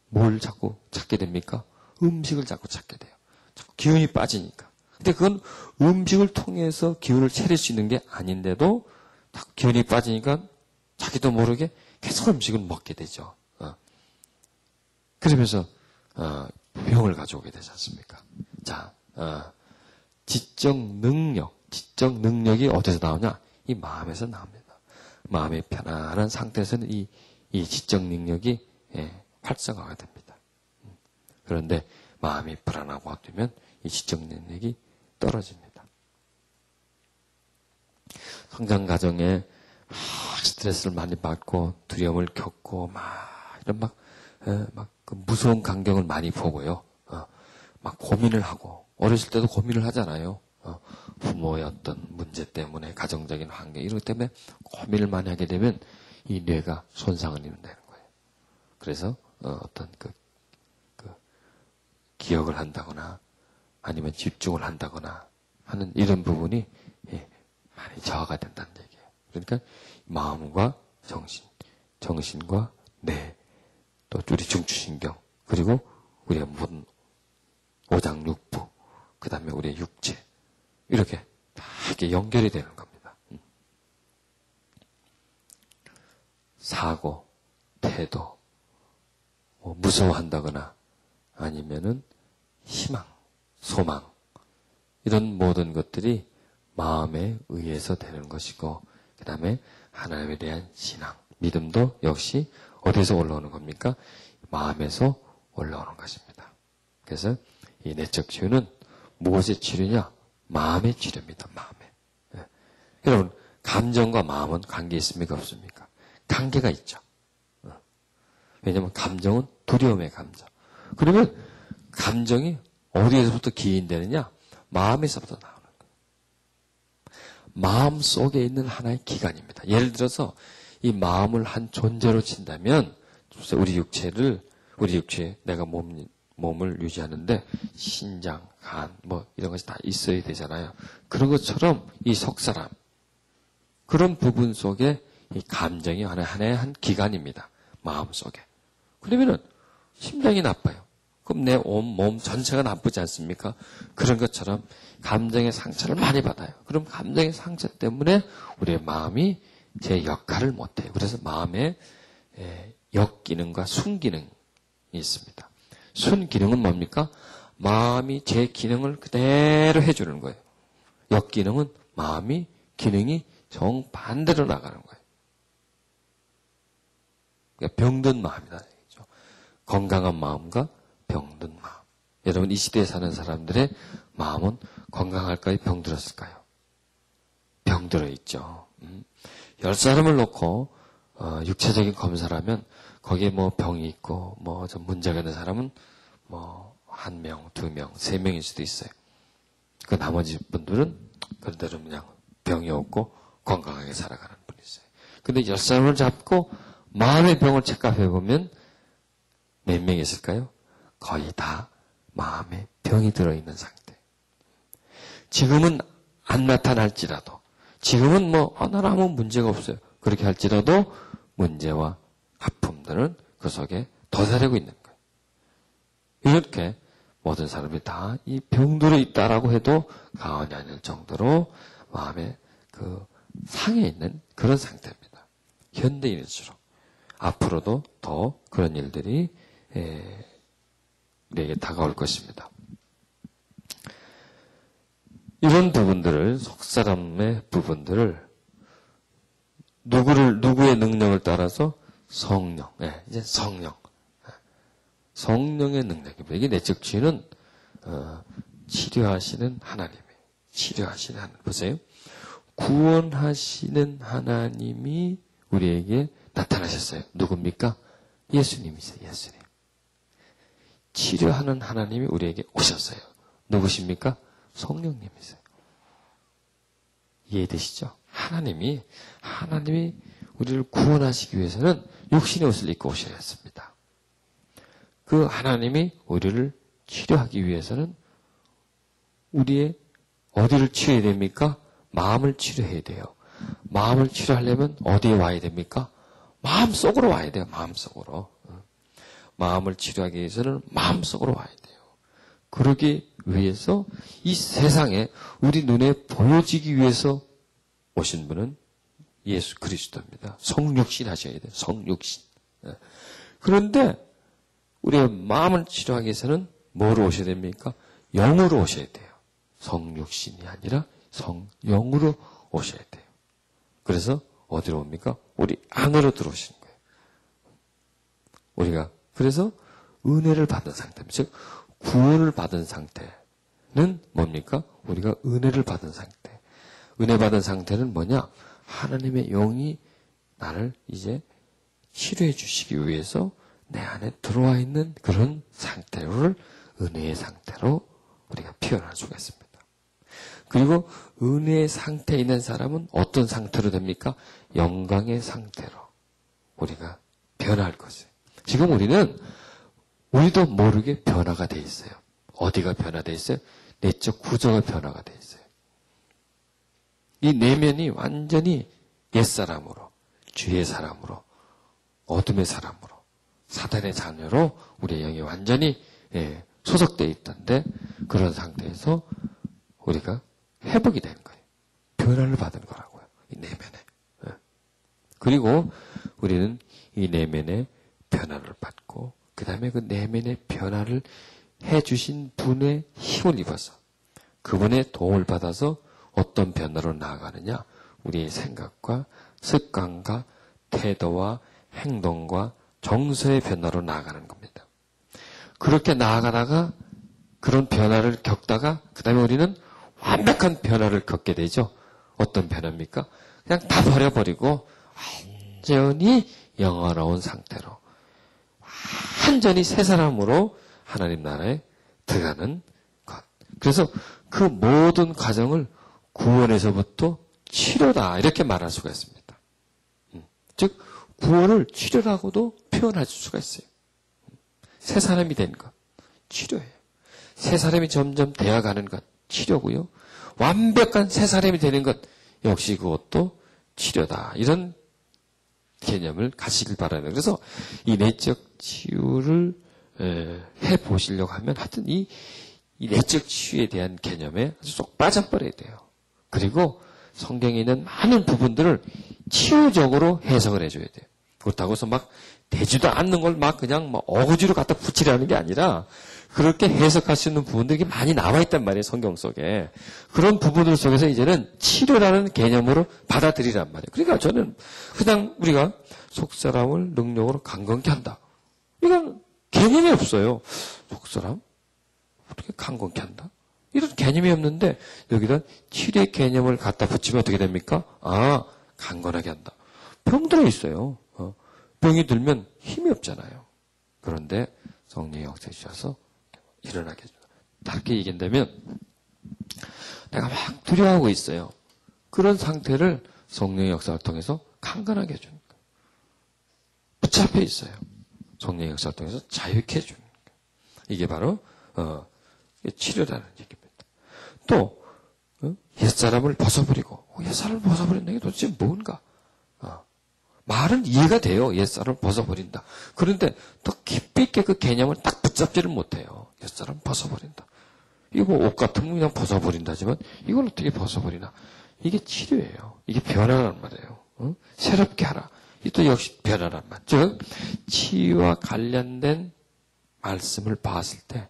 뭘 자꾸 찾게 됩니까? 음식을 자꾸 찾게 돼요. 자꾸 기운이 빠지니까. 근데 그건 음식을 통해서 기운을 차릴 수 있는 게 아닌데도 자꾸 기운이 빠지니까 자기도 모르게 계속 음식을 먹게 되죠. 그러면서 병을 가져오게 되지 않습니까? 자, 지적 능력이 어디서 나오냐? 이 마음에서 나옵니다. 마음이 편안한 상태에서는 이 지적 능력이 활성화가 됩니다. 그런데 마음이 불안하고 되면 이 지적 능력이 떨어집니다. 성장 과정에 스트레스를 많이 받고 두려움을 겪고 이런 그 무서운 광경을 많이 보고요. 막 고민을 하고 어렸을 때도 고민을 하잖아요. 부모의 어떤 문제 때문에 가정적인 환경 이런 것 때문에 고민을 많이 하게 되면 이 뇌가 손상을 입는다는 거예요. 그래서 어떤 그 기억을 한다거나 아니면 집중을 한다거나 하는 이런 부분이 많이 저하가 된다는 얘기예요. 그러니까 마음과 정신과 뇌, 또 우리 중추신경, 그리고 우리가 모든 오장육부, 그 다음에 우리의 육체, 이렇게 다 이렇게 연결이 되는 겁니다. 사고, 태도, 무서워한다거나 아니면은 희망, 소망, 이런 모든 것들이 마음에 의해서 되는 것이고, 그 다음에 하나님에 대한 신앙, 믿음도 역시 어디서 올라오는 겁니까? 마음에서 올라오는 것입니다. 그래서 이 내적 치유는 무엇의 치료냐? 마음의 치료입니다. 마음에. 예. 여러분, 감정과 마음은 관계 있습니까? 없습니까? 관계가 있죠. 왜냐하면 감정은 두려움의 감정. 그러면 감정이 어디에서부터 기인되느냐? 마음에서부터 나오는 거예요. 마음 속에 있는 하나의 기관입니다. 예를 들어서 이 마음을 한 존재로 친다면 우리 육체에 내가 몸을 유지하는데 신장, 간, 이런 것이 다 있어야 되잖아요. 그런 것처럼 이 속사람, 그런 부분 속에 이 감정이 하나의 한 기관입니다. 마음 속에. 그러면은 심장이 나빠요. 그럼 내 몸 전체가 나쁘지 않습니까? 그런 것처럼 감정의 상처를 많이 받아요. 그럼 감정의 상처 때문에 우리의 마음이 제 역할을 못해요. 그래서 마음에 역기능과 순기능이 있습니다. 순기능은 뭡니까? 마음이 제 기능을 그대로 해주는 거예요. 역기능은 마음이 기능이 정반대로 나가는 거예요. 그러니까 병든 마음이다. 건강한 마음과 병든 마음. 여러분, 이 시대에 사는 사람들의 마음은 건강할까요? 병들었을까요? 병들어 있죠. 10사람을 놓고 육체적인 검사를 하면 거기에 병이 있고 좀 문제가 있는 사람은 1명, 2명, 3명일 수도 있어요. 그 나머지 분들은 그런대로 그냥 병이 없고 건강하게 살아가는 분이 있어요. 근데 10사람을 잡고 마음의 병을 체크해 보면 몇 명 있을까요? 거의 다 마음에 병이 들어있는 상태. 지금은 안 나타날지라도, 지금은 나는 아무 문제가 없어요. 그렇게 할지라도 문제와 아픔들은 그 속에 도사리고 있는 거예요. 이렇게 모든 사람이 다 이 병들어 있다라고 해도 과언이 아닐 정도로 마음에 그 상해 있는 그런 상태입니다. 현대인일수록. 앞으로도 더 그런 일들이 우리에게 다가올 것입니다. 이런 부분들을, 속사람의 부분들을 누구의 능력을 따라서 성령, 이제 성령의 능력입니다. 이게 내적 치유는 치료하시는 하나님이에요. 치료하시는 하나님. 보세요. 구원하시는 하나님이 우리에게 나타나셨어요. 누굽니까? 예수님이세요. 예수님. 치료하는 하나님이 우리에게 오셨어요. 누구십니까? 성령님이세요. 이해되시죠? 하나님이 우리를 구원하시기 위해서는 육신의 옷을 입고 오셔야 했습니다. 그 하나님이 우리를 치료하기 위해서는 우리의 어디를 치료해야 됩니까? 마음을 치료해야 돼요. 마음을 치료하려면 어디에 와야 됩니까? 마음속으로 와야 돼요. 마음속으로. 마음을 치료하기 위해서는 마음속으로 와야 돼요. 그러기 위해서 이 세상에 우리 눈에 보여지기 위해서 오신 분은 예수 그리스도입니다. 성육신 하셔야 돼요. 성육신. 그런데 우리의 마음을 치료하기 위해서는 뭐로 오셔야 됩니까? 영으로 오셔야 돼요. 성육신이 아니라 성영으로 오셔야 돼요. 그래서 어디로 옵니까? 우리 안으로 들어오시는 거예요. 우리가 그래서 은혜를 받은 상태입니다. 즉 구원을 받은 상태는 뭡니까? 우리가 은혜를 받은 상태. 은혜 받은 상태는 뭐냐? 하나님의 영이 나를 이제 치료해 주시기 위해서 내 안에 들어와 있는 그런 상태를 은혜의 상태로 우리가 표현할 수가 있습니다. 그리고 은혜의 상태에 있는 사람은 어떤 상태로 됩니까? 영광의 상태로 우리가 변할 것이에요. 지금 우리도 모르게 변화가 돼 있어요. 어디가 변화돼 있어요? 내적 구조가 변화가 돼 있어요. 이 내면이 완전히 옛사람으로, 죄의 사람으로, 어둠의 사람으로, 사단의 자녀로 우리의 영이 완전히 소속되어 있던데, 그런 상태에서 우리가 회복이 되는 거예요. 변화를 받은 거라고요. 이 내면에. 그리고 우리는 이 내면의 변화를 받고, 그 다음에 그 내면의 변화를 해주신 분의 힘을 입어서, 그분의 도움을 받아서 어떤 변화로 나아가느냐? 우리의 생각과 습관과 태도와 행동과 정서의 변화로 나아가는 겁니다. 그렇게 나아가다가 그런 변화를 겪다가 그 다음에 우리는 완벽한 변화를 겪게 되죠. 어떤 변화입니까? 그냥 다 버려버리고 완전히 영화로운 상태로 완전히 새 사람으로 하나님 나라에 들어가는 것. 그래서 그 모든 과정을 구원에서부터 치료다 이렇게 말할 수가 있습니다. 즉 구원을 치료라고도 표현할 수가 있어요. 새 사람이 된 것, 치료예요. 새 사람이 점점 되어가는 것, 치료고요. 완벽한 새 사람이 되는 것, 역시 그것도 치료다. 이런 개념을 가시길 바라는. 그래서 이 내적 치유를 해보시려고 하면 하여튼 이 내적 치유에 대한 개념에 아주 쏙 빠져버려야 돼요. 그리고 성경에 있는 많은 부분들을 치유적으로 해석을 해줘야 돼요. 그렇다고 해서 막 되지도 않는 걸 막 그냥 막 어거지로 갖다 붙이려는 게 아니라 그렇게 해석할 수 있는 부분들이 많이 나와 있단 말이에요. 성경 속에. 그런 부분들 속에서 이제는 치료라는 개념으로 받아들이란 말이에요. 그러니까 저는 그냥 우리가 속사람을 능력으로 강건케 한다. 이건 개념이 없어요. 속사람? 어떻게 강건케 한다? 이런 개념이 없는데 여기다 치료의 개념을 갖다 붙이면 어떻게 됩니까? 아, 강건하게 한다. 병 들어 있어요. 병이 들면 힘이 없잖아요. 그런데 성령이 역사해 주셔서 일어나게 해줍니다. 다르게 얘기한다면 내가 막 두려워하고 있어요. 그런 상태를 성령의 역사를 통해서 강건하게 해줍니다. 붙잡혀 있어요. 성령의 역사를 통해서 자유케 해줍니다. 이게 바로 치료라는 얘기입니다. 또 옛사람을 벗어버리고 옛사람을 벗어버린다는 게 도대체 뭔가? 말은 이해가 돼요. 옛사람을 벗어버린다. 그런데 더 깊이 있게 그 개념을 딱 붙잡지를 못해요. 옛사람 벗어버린다. 이거 뭐 옷 같은 거 그냥 벗어버린다지만 이걸 어떻게 벗어버리나. 이게 치료예요. 이게 변화란 말이에요. 새롭게 하라. 이것도 역시 변화란 말. 즉 치유와 관련된 말씀을 봤을 때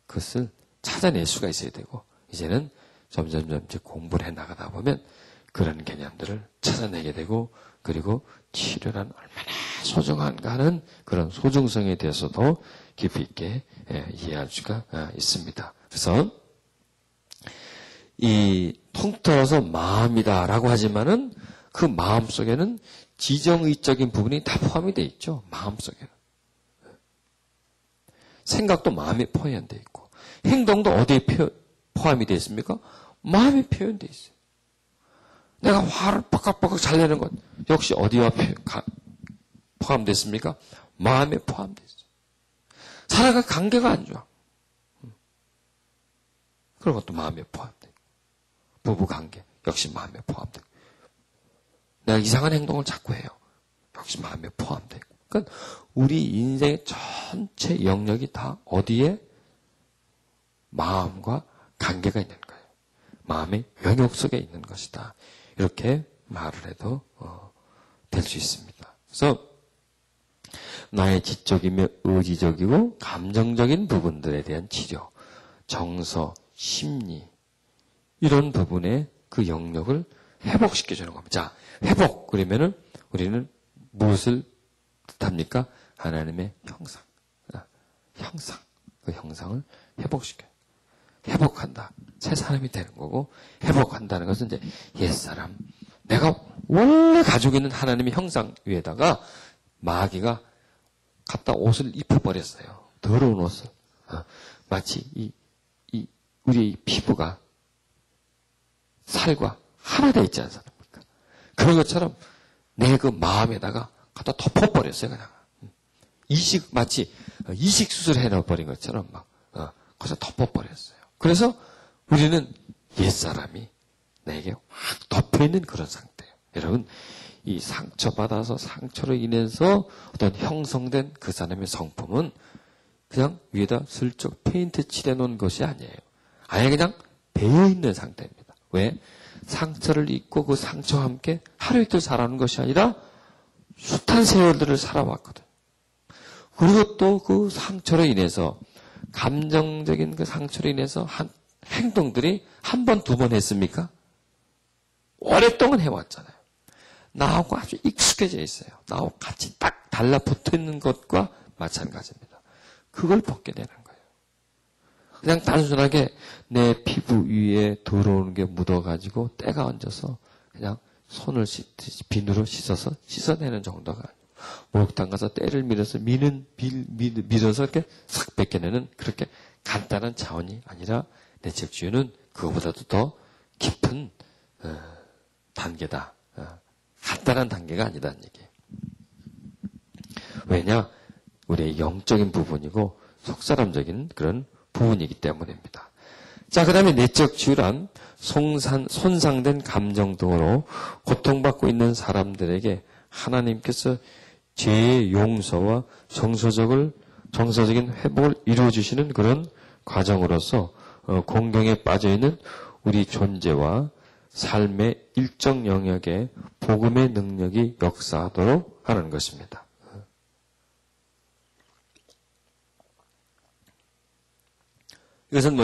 그것을 찾아낼 수가 있어야 되고 이제는 점점 공부를 해나가다 보면 그런 개념들을 찾아내게 되고 그리고 치료란 얼마나 소중한가 하는 그런 소중성에 대해서도 깊이 있게 이해할 수가 있습니다. 그래서 이 통틀어서 마음이다라고 하지만은 그 마음 속에는 지정의적인 부분이 다 포함이 되어 있죠. 마음 속에는. 생각도 마음에 포함되어 있고 행동도 어디에 포함이 되어 있습니까? 마음에 표현되어 있어요. 내가 화를 빡빡빡 잘 내는 것 역시 어디와 포함됐습니까? 마음에 포함됐어요. 사람과 관계가 안 좋아. 그런 것도 마음에 포함돼요. 부부관계 역시 마음에 포함돼요. 내가 이상한 행동을 자꾸 해요. 역시 마음에 포함돼요. 그러니까 우리 인생의 전체 영역이 다 어디에? 마음과 관계가 있는 거예요. 마음의 영역 속에 있는 것이다. 이렇게 말을 해도 될 수 있습니다. 그래서 나의 지적이며 의지적이고 감정적인 부분들에 대한 치료, 정서, 심리 이런 부분의 그 영역을 회복시켜주는 겁니다. 자, 회복 그러면은 우리는 무엇을 뜻합니까? 하나님의 형상, 형상 그 형상을 회복시켜요. 회복한다. 새 사람이 되는 거고 회복한다는 것은 이제 옛사람 내가 원래 가지고 있는 하나님의 형상 위에다가 마귀가 갖다 옷을 입혀버렸어요. 더러운 옷을. 마치 우리 피부가 살과 하나 되어 있지 않습니까? 그런 것처럼 내 그 마음에다가 갖다 덮어버렸어요. 그냥. 마치 이식수술 해놔버린 것처럼 막 거기서 덮어버렸어요. 그래서 우리는 옛사람이 내게 확 덮여있는 그런 상태예요. 여러분 이 상처받아서 상처로 인해서 어떤 형성된 그 사람의 성품은 그냥 위에다 슬쩍 페인트 칠해놓은 것이 아니에요. 아예 그냥 배어있는 상태입니다. 왜? 상처를 입고 그 상처와 함께 하루 이틀 살아오는 것이 아니라 숱한 세월들을 살아왔거든. 그리고 또 그 상처로 인해서 감정적인 그 상처로 인해서 한 행동들이 한 번, 두 번 했습니까? 오랫동안 해왔잖아요. 나하고 아주 익숙해져 있어요. 나하고 같이 딱 달라붙어 있는 것과 마찬가지입니다. 그걸 벗게 되는 거예요. 그냥 단순하게 내 피부 위에 들어오는 게 묻어가지고 때가 얹어서 그냥 손을 씻듯이 비누로 씻어내는 정도가 아니고 목욕탕 가서 때를 밀어서 밀어서 이렇게 싹 벗겨내는 그렇게 간단한 차원이 아니라 내적주의는 그거보다도 더 깊은 단계다. 간단한 단계가 아니다는 얘기예요. 왜냐? 우리의 영적인 부분이고 속사람적인 그런 부분이기 때문입니다. 자, 그 다음에 내적 치유란 손상된 감정 등으로 고통받고 있는 사람들에게 하나님께서 죄의 용서와 정서적인 회복을 이루어주시는 그런 과정으로서 공경에 빠져있는 우리 존재와 삶의 일정 영역에 복음의 능력이 역사하도록 하는 것입니다. 이것은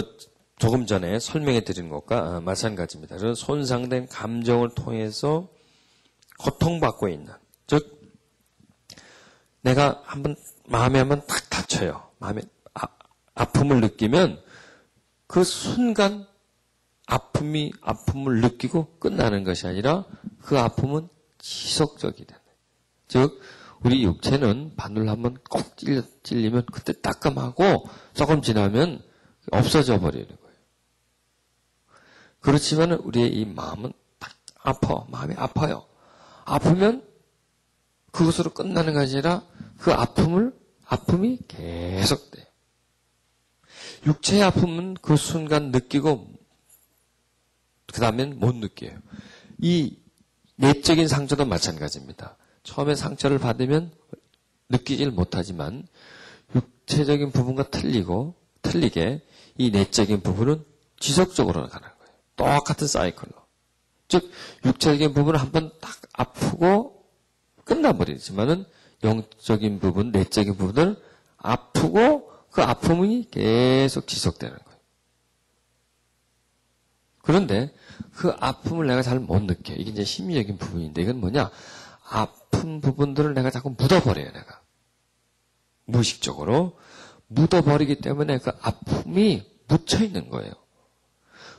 조금 전에 설명해 드린 것과 마찬가지입니다. 그래서 손상된 감정을 통해서 고통받고 있는, 즉 내가 마음에 한번 탁 다쳐요. 마음에 아픔을 느끼면 그 순간 아픔을 느끼고 끝나는 것이 아니라 그 아픔은 지속적이 되는. 즉 우리 육체는 바늘 한번 꼭 찔리면 그때 따끔하고 조금 지나면 없어져 버리는 거예요. 그렇지만 우리의 이 마음은 딱 마음이 아파요. 아프면 그것으로 끝나는 것이 아니라 그 아픔이 계속돼요. 육체의 아픔은 그 순간 느끼고 그 다음엔 못 느껴요. 이 내적인 상처도 마찬가지입니다. 처음에 상처를 받으면 느끼질 못하지만 육체적인 부분과 틀리게 이 내적인 부분은 지속적으로 가는 거예요. 똑같은 사이클로. 즉 육체적인 부분은 한번 딱 아프고 끝나버리지만은 영적인 부분, 내적인 부분은 아프고 그 아픔이 계속 지속되는 거예요. 그런데 그 아픔을 내가 잘 못 느껴요. 이게 이제 심리적인 부분인데 이건 뭐냐? 아픈 부분들을 내가 자꾸 묻어버려요, 내가. 무의식적으로. 묻어버리기 때문에 그 아픔이 묻혀있는 거예요.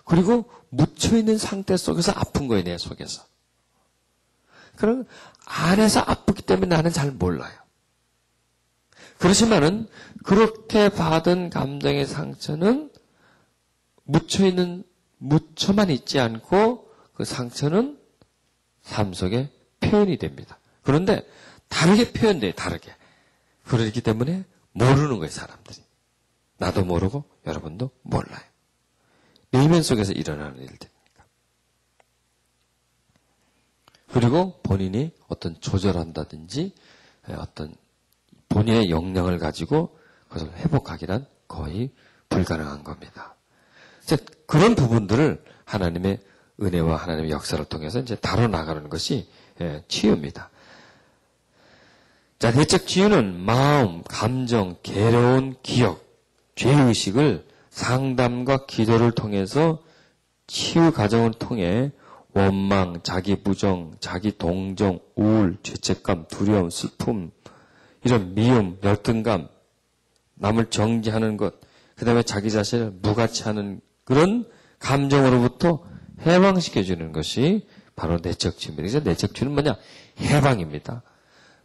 그리고 묻혀있는 상태 속에서 아픈 거예요, 내 속에서. 그럼 안에서 아프기 때문에 나는 잘 몰라요. 그렇지만은 그렇게 받은 감정의 상처는 묻혀만 있지 않고 그 상처는 삶 속에 표현이 됩니다. 그런데 다르게 표현돼요, 다르게. 그렇기 때문에 모르는 거예요, 사람들이. 나도 모르고 여러분도 몰라요. 내면 속에서 일어나는 일들이니까. 그리고 본인이 어떤 조절한다든지 어떤 본인의 역량을 가지고 그것을 회복하기란 거의 불가능한 겁니다. 이제 그런 부분들을 하나님의 은혜와 하나님의 역사를 통해서 이제 다뤄나가는 것이 치유입니다. 자, 내적 치유는 마음, 감정, 괴로운 기억, 죄의식을 상담과 기도를 통해서 치유 과정을 통해 원망, 자기 부정, 자기 동정, 우울, 죄책감, 두려움, 슬픔, 이런 미움, 열등감, 남을 정죄하는 것, 그 다음에 자기 자신을 무가치하는 그런 감정으로부터 해방시켜주는 것이 바로 내적 치유입니다. 그래서 내적 치유는 뭐냐? 해방입니다.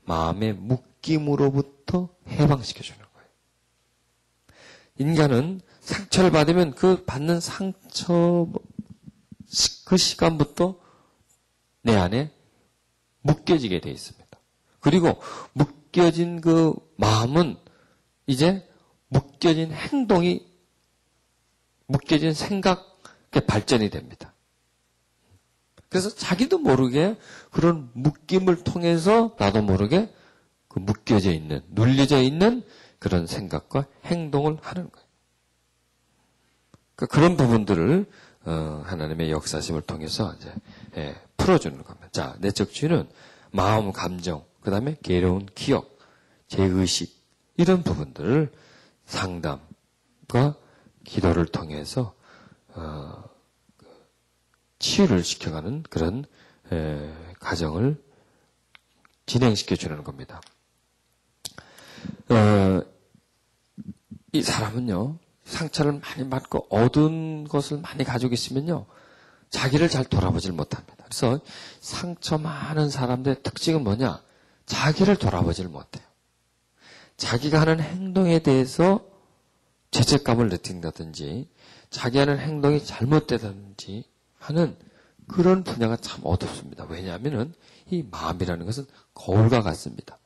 마음의 묶임으로부터 해방시켜주는 거예요. 인간은 상처를 받으면 그 받는 상처 그 시간부터 내 안에 묶여지게 되어 있습니다. 그리고 묶여진 그 마음은 이제 묶여진 행동이 묶여진 생각에 발전이 됩니다. 그래서 자기도 모르게 그런 묶임을 통해서 나도 모르게 그 묶여져 있는, 눌려져 있는 그런 생각과 행동을 하는 거예요. 그러니까 그런 부분들을 하나님의 역사심을 통해서 이제 풀어주는 겁니다. 자, 내적 주의는 마음, 감정, 그 다음에 괴로운 기억, 제의식 이런 부분들을 상담과 기도를 통해서 치유를 시켜가는 그런 과정을 진행시켜 주는 겁니다. 이 사람은요, 상처를 많이 받고 얻은 것을 많이 가지고 있으면요, 자기를 잘 돌아보질 못합니다. 그래서 상처 많은 사람들의 특징은 뭐냐? 자기를 돌아보질 못해요. 자기가 하는 행동에 대해서 죄책감을 느낀다든지, 자기 하는 행동이 잘못되다든지 하는 그런 분야가 참 어둡습니다. 왜냐하면은 이 마음이라는 것은 거울과 같습니다.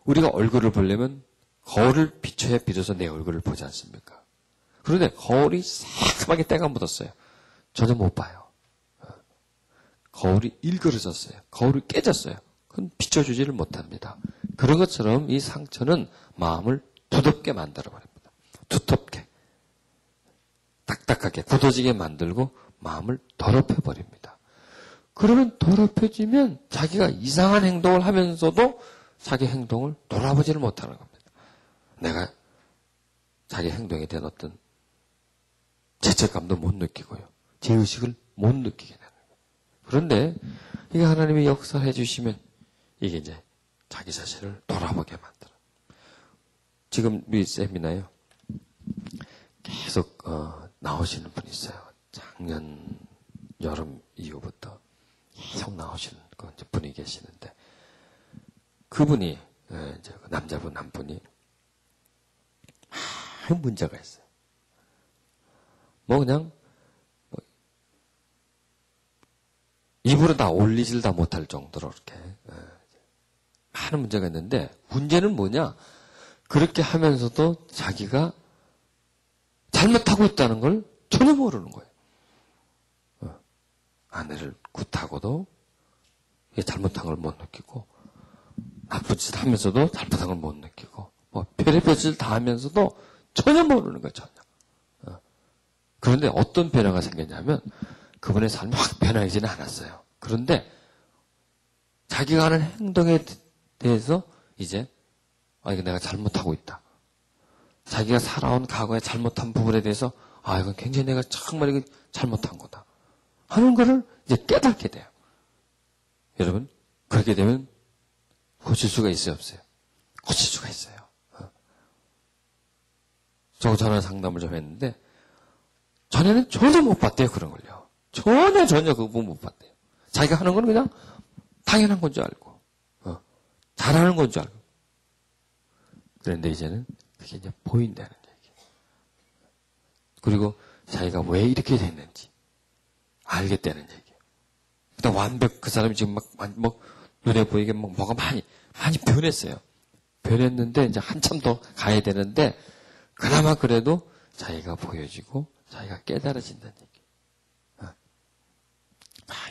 우리가 얼굴을 보려면 거울을 비춰야 비로소 내 얼굴을 보지 않습니까? 그런데 거울이 새까맣게 때가 묻었어요. 전혀 못 봐요. 거울이 일그러졌어요. 거울이 깨졌어요. 그건 비춰주지를 못합니다. 그런 것처럼 이 상처는 마음을 두텁게 만들어버립니다. 두텁게, 딱딱하게, 굳어지게 만들고 마음을 더럽혀버립니다. 그러면 더럽혀지면 자기가 이상한 행동을 하면서도 자기 행동을 돌아보지를 못하는 겁니다. 내가 자기 행동에 대한 어떤 죄책감도 못 느끼고요. 죄의식을 못 느끼게 되는 거예요. 그런데 이게 하나님이 역사를 해주시면 이게 이제 자기 자신을 돌아보게 만들어요. 지금 우리 세미나요. 계속 나오시는 분이 있어요. 작년 여름 이후부터 계속 나오시는 분이 계시는데 그분이 이제 남자분 한 분이 문제가 있어요. 그냥 입으로 다 올리질 다 못할 정도로 이렇게 많은 문제가 있는데 문제는 뭐냐? 그렇게 하면서도 자기가 잘못하고 있다는 걸 전혀 모르는 거예요. 아내를 굿하고도 잘못한 걸 못 느끼고 나쁜 짓 하면서도 잘못한 걸 못 느끼고 별의별 짓을 다 하면서도 전혀 모르는 거예요. 전혀. 그런데 어떤 변화가 생겼냐면 그분의 삶이 확 변하지는 않았어요. 그런데 자기가 하는 행동에 대해서 이제 이거 내가 잘못하고 있다. 자기가 살아온 과거의 잘못한 부분에 대해서 이건 굉장히 내가 정말 이거 잘못한 거다 하는 거를 이제 깨닫게 돼요. 여러분 그렇게 되면 고칠 수가 있어요, 없어요? 고칠 수가 있어요. 저 전화 상담을 좀 했는데 전에는 전혀 못 봤대요, 그런 걸요. 전혀 그 부분 못 봤대요. 자기가 하는 건 그냥 당연한 건 줄 알고 잘하는 건 줄 알고 그런데 이제는 그게 이제 보인다는 얘기예요. 그리고 자기가 왜 이렇게 됐는지 알겠다는 얘기예요. 그다음 그 사람이 지금 막 눈에 보이게 뭐가 많이 변했어요. 변했는데 이제 한참 더 가야 되는데 그나마 그래도 자기가 보여지고 자기가 깨달아진다는 얘기예요.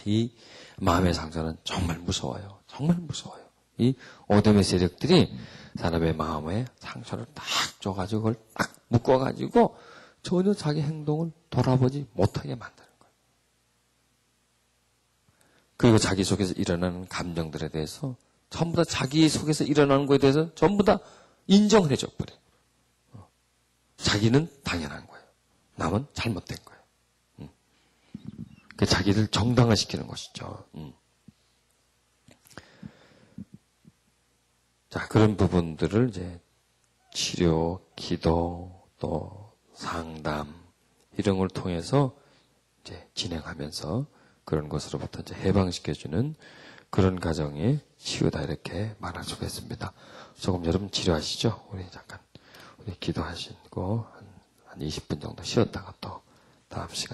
이 마음의 상처는 정말 무서워요. 정말 무서워요. 이 어둠의 세력들이 사람의 마음에 상처를 딱 줘가지고 그걸 딱 묶어가지고 전혀 자기 행동을 돌아보지 못하게 만드는 거예요. 그리고 자기 속에서 일어나는 감정들에 대해서 전부 다 자기 속에서 일어나는 것에 대해서 전부 다 인정을 해줘 버려요. 자기는 당연한 거예요. 남은 잘못된 거예요. 그 자기를 정당화시키는 것이죠. 자, 그런 부분들을 이제 치료, 기도, 또 상담 이런 걸 통해서 이제 진행하면서 그런 것으로부터 이제 해방시켜주는 그런 과정이 치유다 이렇게 말할 수가 있습니다. 조금 여러분 치료하시죠. 우리 잠깐 우리 기도하시고 한 20분 정도 쉬었다가 또 다음 시간